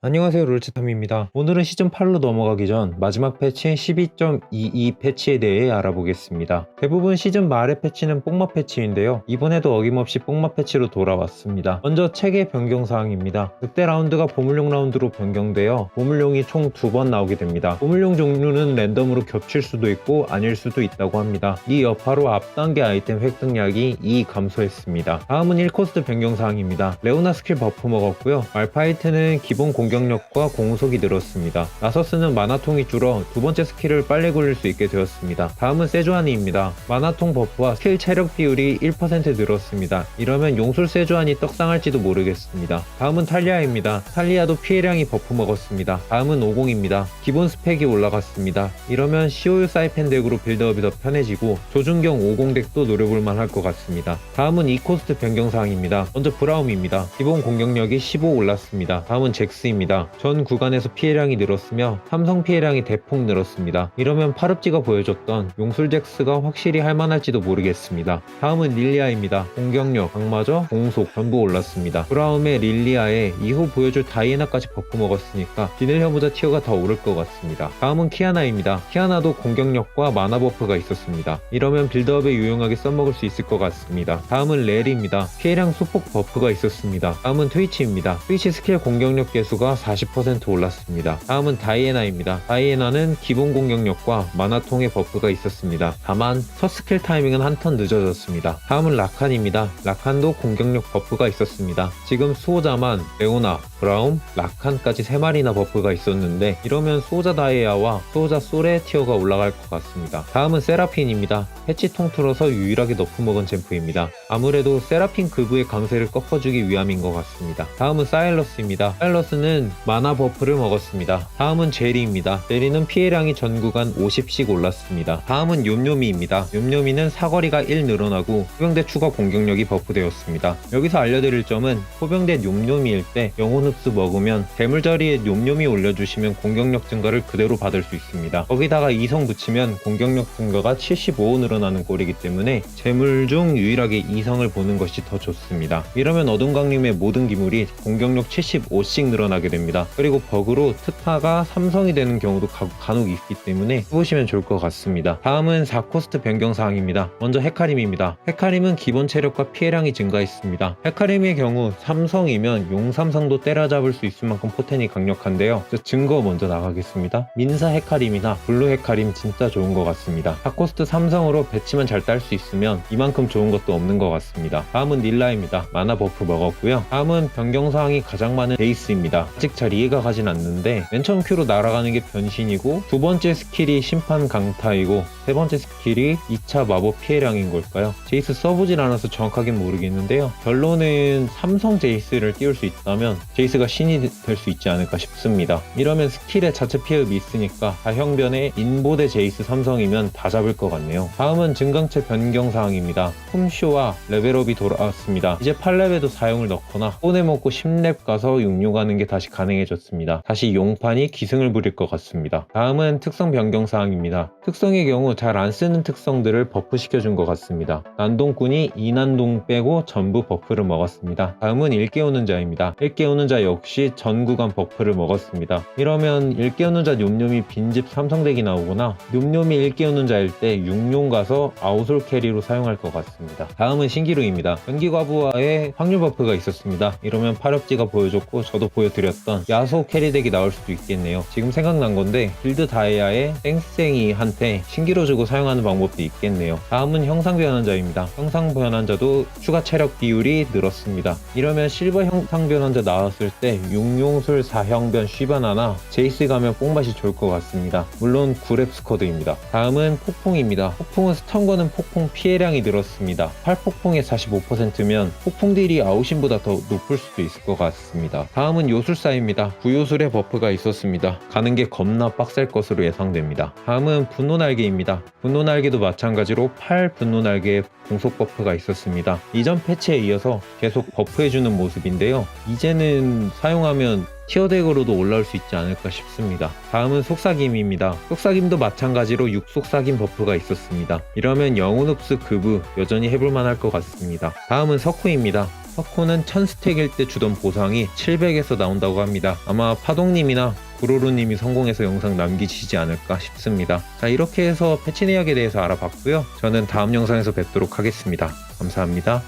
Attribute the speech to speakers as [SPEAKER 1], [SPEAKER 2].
[SPEAKER 1] 안녕하세요, 롤치탐입니다. 오늘은 시즌8로 넘어가기 전 마지막 패치인 12.22 패치에 대해 알아보겠습니다. 대부분 시즌 말의 패치는 뽕맛 패치인데요, 이번에도 어김없이 뽕맛 패치로 돌아왔습니다. 먼저 체계 변경사항입니다. 늑대 라운드가 보물용 라운드로 변경되어 보물용이 총 2번 나오게 됩니다. 보물용 종류는 랜덤으로 겹칠 수도 있고 아닐 수도 있다고 합니다. 이 여파로 앞단계 아이템 획득량이 2 감소했습니다. 다음은 1코스트 변경사항입니다. 레오나 스킬 버프 먹었고요, 말파이트는 기본 공격력과 공속이 늘었습니다. 나서스는 마나통이 줄어 두 번째 스킬을 빨리 굴릴 수 있게 되었습니다. 다음은 세주안이입니다. 마나통 버프와 스킬 체력 비율이 1% 늘었습니다. 이러면 용술 세주안이 떡상할지도 모르겠습니다. 다음은 탈리아입니다. 탈리아도 피해량이 버프 먹었습니다. 다음은 50입니다. 기본 스펙이 올라갔습니다. 이러면 COU 사이펜 덱으로 빌드업이 더 편해지고 조준경 50 덱도 노려볼만 할 것 같습니다. 다음은 2코스트 변경사항입니다. 먼저 브라움입니다. 기본 공격력이 15 올랐습니다. 다음은 잭스입니다. 전 구간에서 피해량이 늘었으며 삼성 피해량이 대폭 늘었습니다. 이러면 파릅지가 보여줬던 용술 잭스가 확실히 할만할지도 모르겠습니다. 다음은 릴리아입니다. 공격력, 강마저, 공속 전부 올랐습니다. 브라움의 릴리아에 이후 보여줄 다이애나까지 버프 먹었으니까 비늘혀보다 티어가 더 오를 것 같습니다. 다음은 키아나입니다. 키아나도 공격력과 마나 버프가 있었습니다. 이러면 빌드업에 유용하게 써먹을 수 있을 것 같습니다. 다음은 렐입니다. 피해량 수폭 버프가 있었습니다. 다음은 트위치입니다. 트위치 스킬 공격력 개수가 40% 올랐습니다. 다음은 다이애나입니다. 다이애나는 기본 공격력과 마나통의 버프가 있었습니다. 다만 첫 스킬 타이밍은 한 턴 늦어졌습니다. 다음은 라칸입니다. 라칸도 공격력 버프가 있었습니다. 지금 수호자만 레오나, 브라움, 라칸까지 3마리나 버프가 있었는데 이러면 수호자 다이아와 수호자 솔의 티어가 올라갈 것 같습니다. 다음은 세라핀입니다. 패치 통틀어서 유일하게 너프먹은 챔프입니다. 아무래도 세라핀 그부의 강세를 꺾어주기 위함인 것 같습니다. 다음은 사일러스입니다. 사일러스는 마나 버프를 먹었습니다. 다음은 제리입니다. 제리는 피해량이 전 구간 50씩 올랐습니다. 다음은 욤욤이입니다. 욤욤이는 사거리가 1 늘어나고 포병대 추가 공격력이 버프되었습니다. 여기서 알려드릴 점은 포병대 욤욤이일 때 영혼 흡수 먹으면 대물자리에 욤욤이 올려주시면 공격력 증가를 그대로 받을 수 있습니다. 거기다가 2성 붙이면 공격력 증가가 75 늘어나는 꼴이기 때문에 재물 중 유일하게 2성을 보는 것이 더 좋습니다. 이러면 어둠강림의 모든 기물이 공격력 75씩 늘어나게 됩니다. 그리고 버그로 트타가 3성이 되는 경우도 간혹 있기 때문에 해보시면 좋을 것 같습니다. 다음은 4코스트 변경사항입니다. 먼저 헤카림입니다. 헤카림은 기본 체력과 피해량이 증가했습니다. 헤카림의 경우 3성이면 용 3성도 때려잡을 수 있을 만큼 포텐이 강력한데요, 증거 먼저 나가겠습니다. 민사 헤카림이나 블루 헤카림 진짜 좋은 것 같습니다. 4코스트 3성으로 배치만 잘 딸 수 있으면 이만큼 좋은 것도 없는 것 같습니다. 다음은 닐라입니다. 마나 버프 먹었고요. 다음은 변경사항이 가장 많은 제이스입니다. 아직 잘 이해가 가진 않는데 맨 처음 큐로 날아가는 게 변신이고 두 번째 스킬이 심판 강타이고 세 번째 스킬이 2차 마법 피해량인 걸까요? 제이스 써보질 않아서 정확하게 모르겠는데요, 결론은 삼성 제이스를 띄울 수 있다면 제이스가 신이 될 수 있지 않을까 싶습니다. 이러면 스킬의 자체 피해업이 있으니까 다형변에 인보대 제이스 삼성이면 다 잡을 것 같네요. 다음은 증강체 변경사항입니다. 홈쇼와 레벨업이 돌아왔습니다. 이제 8렙에도 사용을 넣거나 손에 먹고 10렙 가서 육류가는 게 다시 가능해졌습니다. 다시 용판이 기승을 부릴 것 같습니다. 다음은 특성 변경사항입니다. 특성의 경우 잘 안 쓰는 특성들을 버프시켜준 것 같습니다. 난동꾼이 2난동 빼고 전부 버프를 먹었습니다. 다음은 일깨우는 자입니다. 일깨우는 자 역시 전 구간 버프를 먹었습니다. 이러면 일깨우는 자 뇸뇸이 빈집 삼성덱이 나오거나 뇸뇸이 일깨우는 자일 때 육룡 가서 아우솔 캐리로 사용할 것 같습니다. 다음은 신기루입니다. 연기과부와의 확률 버프가 있었습니다. 이러면 파렵지가 보여줬고 저도 보여드렸던 야소 캐리덱이 나올 수도 있겠네요. 지금 생각난 건데 빌드 다이아의 땡땡이한테 신기루 주고 사용하는 방법도 있겠네요. 다음은 형상 변환자입니다. 형상 변환자도 추가 체력 비율이 늘었습니다. 이러면 실버 형상 변환자 나왔을 때 육룡술 4형변 쉬바나나 제이스 가면 뽕맛이 좋을 것 같습니다. 물론 9렙 스쿼드입니다. 다음은 폭풍입니다. 폭풍은 스턴 거는 폭풍 피해량이 늘었습니다. 8폭풍의 45%면 폭풍 딜이 아우신보다 더 높을 수도 있을 것 같습니다. 다음은 요술사입니다. 구요술의 버프가 있었습니다. 가는 게 겁나 빡셀 것으로 예상됩니다. 다음은 분노날개입니다. 분노날개도 마찬가지로 8 분노날개의 공속 버프가 있었습니다. 이전 패치에 이어서 계속 버프해주는 모습인데요, 이제는 사용하면 티어덱으로도 올라올 수 있지 않을까 싶습니다. 다음은 속삭임입니다. 속삭임도 마찬가지로 6속삭임 버프가 있었습니다. 이러면 영혼 흡수 그브 여전히 해볼만 할 것 같습니다. 다음은 석후입니다. 파코는 1000스택일 때 주던 보상이 700에서 나온다고 합니다. 아마 파동님이나 구로루님이 성공해서 영상 남기시지 않을까 싶습니다. 자, 이렇게 해서 패치 내역에 대해서 알아봤고요. 저는 다음 영상에서 뵙도록 하겠습니다. 감사합니다.